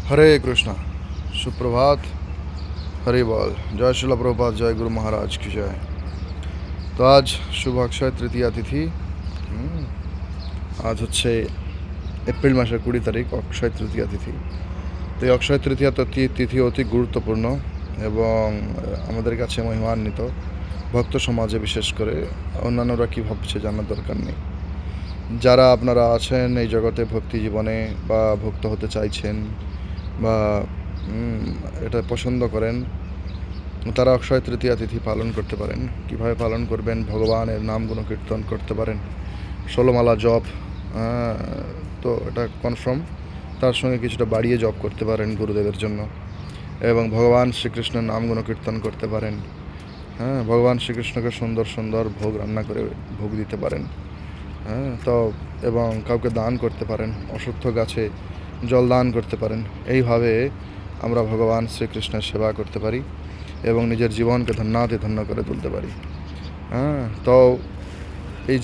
हरे कृष्णा। सुप्रभात। हरि बोल। जय शिला प्रभुपाद, जय गुरु महाराज की जय। तो आज शुभ अक्षय तृतीया तिथि। आज হচ্ছে এপ্রিল মাসের 20 তারিখ অক্ষয় তৃতীয়া তিথি। তো এই অক্ষয় তৃতীয়া তিথি অতি গুরুত্বপূর্ণ এবং আমাদের কাছে মহিমান্বিত। ভক্ত সমাজে বিশেষ করে, অন্যান্যরা কী ভাবছে জানার দরকার নেই। যারা আপনারা আছেন এই জগতে ভক্তি জীবনে বা ভক্ত হতে চাইছেন বা এটা পছন্দ করেন, তারা অক্ষয় তৃতীয়া তিথি পালন করতে পারেন। কিভাবে পালন করবেন? ভগবানের নাম গুণকীর্তন করতে পারেন, 16 মালা জপ, তো এটা কনফার্ম। তার সঙ্গে কিছুটা বাড়িয়ে জপ করতে পারেন গুরুদেবের জন্য, এবং ভগবান শ্রীকৃষ্ণের নাম গুণকীর্তন করতে পারেন। ভগবান শ্রীকৃষ্ণকে সুন্দর সুন্দর ভোগ রান্না করে ভোগ দিতে পারেন। তো এবং কাউকে দান করতে পারেন, অশ্বত্থ গাছে জল দান করতে পারেন। এইভাবে আমরা ভগবান শ্রীকৃষ্ণের সেবা করতে পারি এবং নিজের জীবনকে ধন্যাতে ধন্য করে তুলতে পারি। তো এই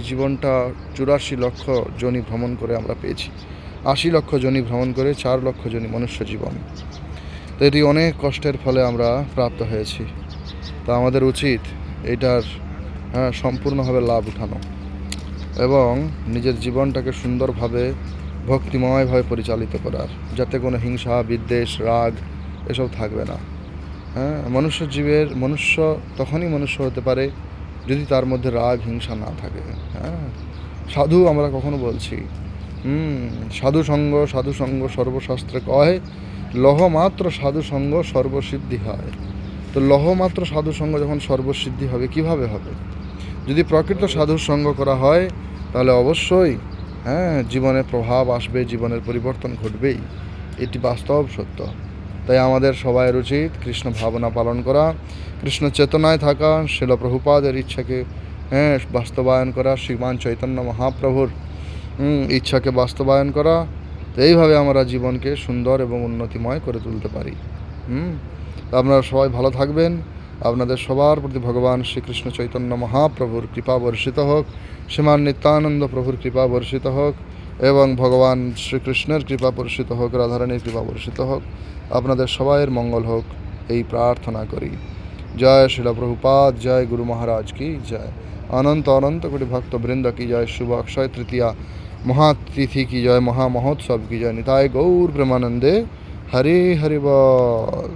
জীবনটা 84 লক্ষ যোনি ভ্রমণ করে আমরা পেয়েছি। 80 লক্ষ যোনি ভ্রমণ করে 4 লক্ষ যোনি মনুষ্য জীবন। তো এটি অনেক কষ্টের ফলে আমরা প্রাপ্ত হয়েছি। তো আমাদের উচিত এইটার সম্পূর্ণভাবে লাভ উঠানো এবং নিজের জীবনটাকে সুন্দরভাবে ভক্তিময়ভাবে পরিচালিত করার, যাতে কোনো হিংসা, বিদ্বেষ, রাগ এসব থাকবে না। মনুষ্য তখনই মনুষ্য হতে পারে যদি তার মধ্যে রাগ, হিংসা না থাকে। সাধু আমরা কখনো বলছি, সাধুসঙ্গ সর্বশাস্ত্রে কয়, লহমাত্র সাধুসঙ্গ সর্বসিদ্ধি হয়। তো লহমাত্র সাধুসঙ্গ যখন সর্বসিদ্ধি হবে, কিভাবে হবে? যদি প্রকৃত সাধুর সঙ্গ করা হয় তাহলে অবশ্যই জীবনে প্রভাব আসবে, জীবনের পরিবর্তন ঘটবেই। এটি বাস্তব সত্য। তাই আমাদের সবাইয়ের উচিত কৃষ্ণ ভাবনা পালন করা, কৃষ্ণ চেতনায় থাকা, শিল প্রভুপাদের ইচ্ছাকে বাস্তবায়ন করা, শ্রীমান চৈতন্য মহাপ্রভুর ইচ্ছাকে বাস্তবায়ন করা। তো এইভাবে আমরা জীবনকে সুন্দর এবং উন্নতিময় করে তুলতে পারি। আপনারা সবাই ভালো থাকবেন। আপনাদের সবার প্রতি ভগবান শ্রীকৃষ্ণ চৈতন্য মহাপ্রভুর কৃপা বর্ষিত হোক, শ্রীমান নিত্যানন্দ প্রভুর কৃপা বর্ষিত হোক এবং ভগবান শ্রীকৃষ্ণের কৃপা বর্ষিত হোক, রাধারানীর কৃপা বর্ষিত হোক। আপনাদের সবাইয়ের মঙ্গল হোক এই প্রার্থনা করি। জয় শিলা প্রভুপাদ, জয় গুরু মহারাজ কি জয়। অনন্ত অনন্ত কোটি ভক্তবৃন্দ কি জয়। শুভ অক্ষয় তৃতীয়া মহাতিথি কি জয়, মহামহোৎসব কি জয়। নিতাই গৌর প্রেমানন্দে। হরি হরি বল।